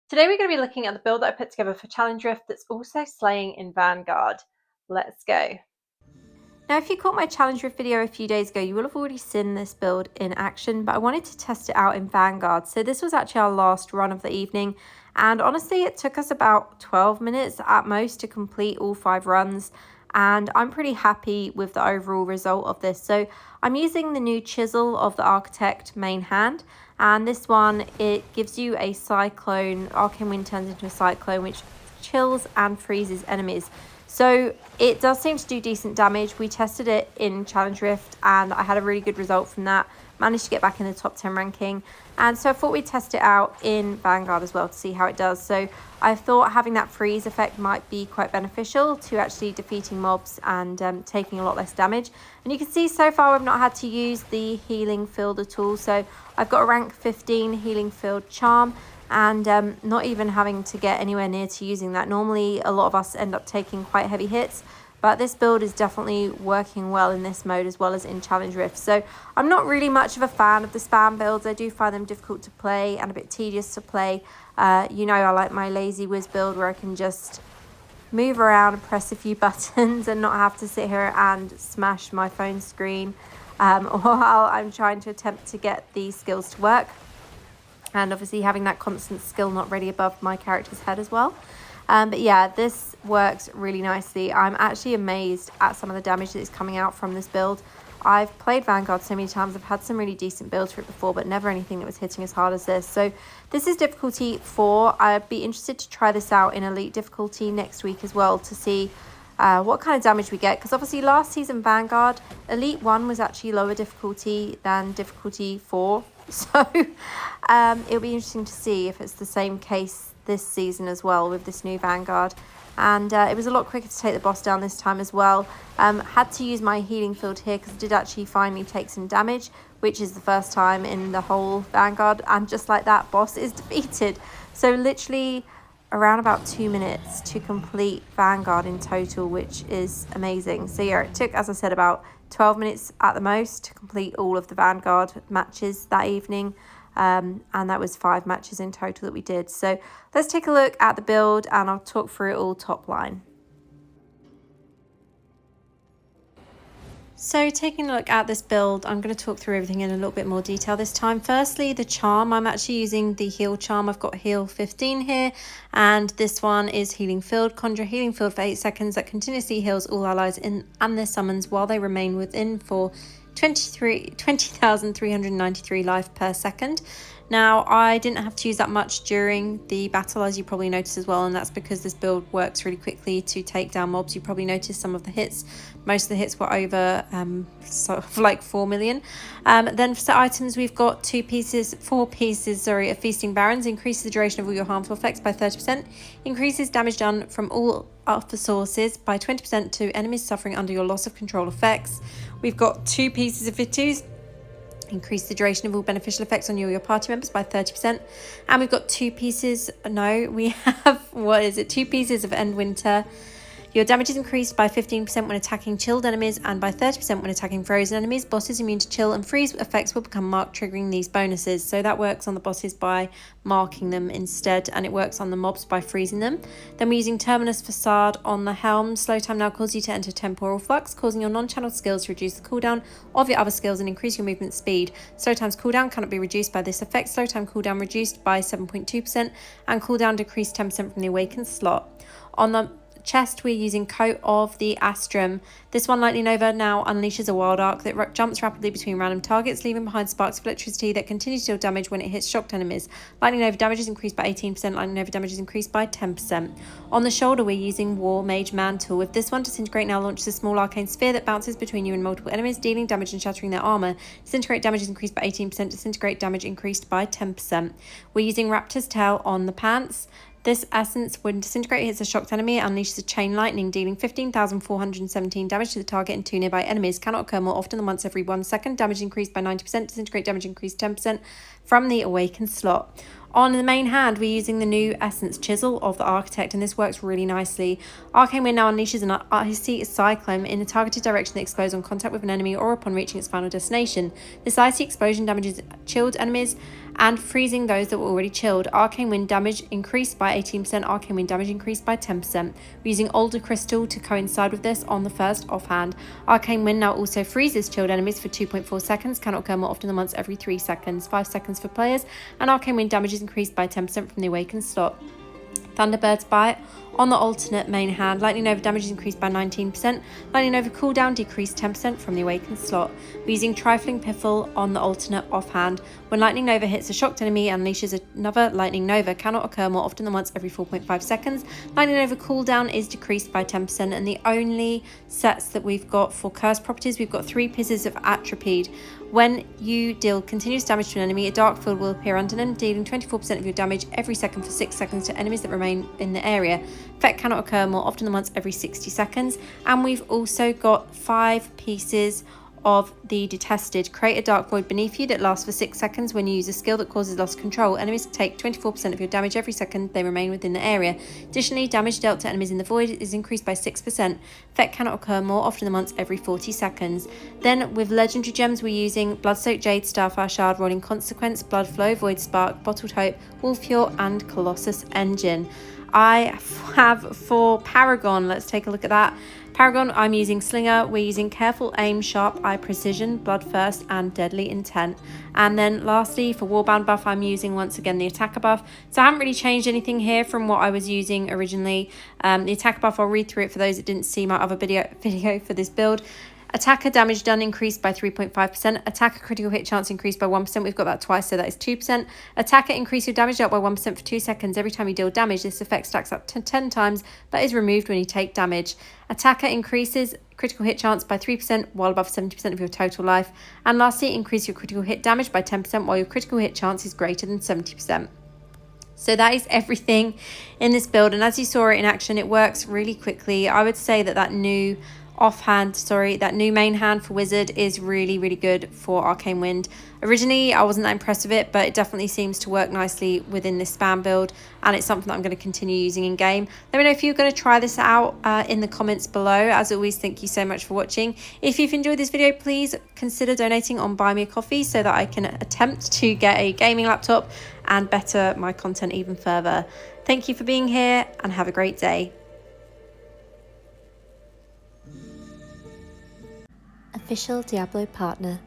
Today we're going to be looking at the build that I put together for Challenge Rift that's also slaying in Vanguard. Let's go. Now, if you caught my Challenge Rift video a few days ago, you will have already seen this build in action, but I wanted to test it out in Vanguard. So this was actually our last run of the evening, and honestly, it took us about 12 minutes at most to complete all 5 runs, and I'm pretty happy with the overall result of this. So I'm using the new chisel of the Architect main hand, and this one, it gives you a cyclone. Arcane Wind turns into a cyclone which chills and freezes enemies. So it does seem to do decent damage. We tested it in Challenge Rift and I had a really good result from that. Managed to get back in the top 10 ranking. And so I thought we'd test it out in Vanguard as well to see how it does. So I thought having that freeze effect might be quite beneficial to actually defeating mobs and taking a lot less damage. And you can see so far I've not had to use the healing field at all. So I've got a rank 15 healing field charm, and not even having to get anywhere near to using that. Normally a lot of us end up taking quite heavy hits, but this build is definitely working well in this mode as well as in Challenge Rift. So I'm not really much of a fan of the spam builds. I do find them difficult to play and a bit tedious to play. You know, I like my lazy whiz build where I can just move around and press a few buttons and not have to sit here and smash my phone screen while I'm trying to attempt to get these skills to work. And obviously having that constant skill not ready above my character's head as well. But yeah, this works really nicely. I'm actually amazed at some of the damage that is coming out from this build. I've played Vanguard so many times. I've had some really decent builds for it before, but never anything that was hitting as hard as this. So this is difficulty 4. I'd be interested to try this out in Elite difficulty next week as well to see what kind of damage we get. Because obviously last season Vanguard, Elite 1 was actually lower difficulty than difficulty 4. So it'll be interesting to see if it's the same case this season as well with this new Vanguard. And it was a lot quicker to take the boss down this time as well. Had to use my healing field here because I did actually finally take some damage, which is the first time in the whole Vanguard. And just like that, boss is defeated. So literally around about 2 minutes to complete Vanguard in total, which is amazing. So yeah, it took, as I said, about 12 minutes at the most to complete all of the Vanguard matches that evening. And that was 5 matches in total that we did. So let's take a look at the build and I'll talk through it all top line. So taking a look at this build, I'm going to talk through everything in a little bit more detail this time. Firstly, the charm. I'm actually using the heal charm. I've got heal 15 here, and this one is healing field. Conjure healing field for 8 seconds that continuously heals all allies in and their summons while they remain within for 20,393 life per second. Now, I didn't have to use that much during the battle, as you probably noticed as well, and that's because this build works really quickly to take down mobs. You probably noticed some of the hits. Most of the hits were over sort of like 4 million. Then for set items, we've got 4 pieces of Feasting Barons. Increases the duration of all your harmful effects by 30%. Increases damage done from all other sources by 20% to enemies suffering under your loss of control effects. We've got 2 pieces of Vitus. Increase the duration of all beneficial effects on you or your party members by 30%. And we've got 2 pieces, we have, 2 pieces of End Winter. Your damage is increased by 15% when attacking chilled enemies and by 30% when attacking frozen enemies. Bosses immune to chill and freeze effects will become marked, triggering these bonuses. So that works on the bosses by marking them instead, and it works on the mobs by freezing them. Then we're using Terminus Facade on the helm. Slow time now causes you to enter temporal flux, causing your non-channeled skills to reduce the cooldown of your other skills and increase your movement speed. Slow time's cooldown cannot be reduced by this effect. Slow time cooldown reduced by 7.2% and cooldown decreased 10% from the awakened slot. On the chest, we're using Coat of the Astrum. This one, Lightning Nova, now unleashes a wild arc that jumps rapidly between random targets, leaving behind sparks of electricity that continue to deal damage when it hits shocked enemies. Lightning Nova damage is increased by 18%, Lightning Nova damage is increased by 10%. On the shoulder, we're using War Mage Mantle. With this one, Disintegrate now launches a small arcane sphere that bounces between you and multiple enemies, dealing damage and shattering their armor. Disintegrate damage is increased by 18%, Disintegrate damage increased by 10%. We're using Raptor's Tail on the pants. This essence, when Disintegrate hits a shocked enemy, unleashes a chain lightning, dealing 15,417 damage to the target and 2 nearby enemies. Cannot occur more often than once every 1 second. Damage increased by 90%. Disintegrate damage increased 10% from the awakened slot. On the main hand, we're using the new Essence Chisel of the Architect, and this works really nicely. Arcane Wind now unleashes an icy cyclone in a targeted direction that explodes on contact with an enemy or upon reaching its final destination. This icy explosion damages chilled enemies and freezing those that were already chilled. Arcane Wind damage increased by 18%, Arcane Wind damage increased by 10%. We're using Older Crystal to coincide with this on the first offhand. Arcane Wind now also freezes chilled enemies for 2.4 seconds, cannot occur more often than once every 3 seconds, 5 seconds for players, and Arcane Wind damage is increased by 10% from the Awakened slot. Thunderbird's Bite. On the alternate main hand, Lightning Nova damage is increased by 19%. Lightning Nova cooldown decreased 10% from the Awakened slot. We're using Trifling Piffle on the alternate offhand. When Lightning Nova hits a shocked enemy and unleashes another Lightning Nova, cannot occur more often than once every 4.5 seconds. Lightning Nova cooldown is decreased by 10%, and the only sets that we've got for curse properties, we've got 3 pieces of Atropede. When you deal continuous damage to an enemy, a dark field will appear under them, dealing 24% of your damage every second for 6 seconds to enemies that remain in the area. Effect cannot occur more often than once every 60 seconds. And we've also got 5 pieces of the Detested. Create a dark void beneath you that lasts for 6 seconds. When you use a skill that causes loss of control, enemies take 24% of your damage every second they remain within the area. Additionally, damage dealt to enemies in the void is increased by 6%. Effect cannot occur more often than once every 40 seconds. Then with legendary gems, we're using Bloodsoaked Jade, Starfire Shard, Rolling Consequence, Blood Flow, Void Spark, Bottled Hope, Wolf Fuel, and Colossus Engine. I have for Paragon, let's take a look at that. Paragon, I'm using Slinger. We're using Careful Aim, Sharp Eye Precision, Bloodthirst, and Deadly Intent. And then lastly, for Warbound buff, I'm using once again the Attacker buff. So I haven't really changed anything here from what I was using originally. The Attacker buff, I'll read through it for those that didn't see my other video for this build. Attacker damage done increased by 3.5%. Attacker critical hit chance increased by 1%. We've got that twice, so that is 2%. Attacker increase your damage dealt by 1% for 2 seconds. Every time you deal damage, this effect stacks up to 10 times, but is removed when you take damage. Attacker increases critical hit chance by 3% while above 70% of your total life. And lastly, increase your critical hit damage by 10% while your critical hit chance is greater than 70%. So that is everything in this build. And as you saw it in action, it works really quickly. I would say that new main hand for Wizard is really good for Arcane Wind. Originally, I wasn't that impressed with it, but it definitely seems to work nicely within this spam build, and it's something that I'm going to continue using in game. Let me know if you're going to try this out in the comments below. As always, thank you so much for watching. If you've enjoyed this video, please consider donating on Buy Me a Coffee so that I can attempt to get a gaming laptop and better my content even further. Thank you for being here, and have a great day. Official Diablo Partner.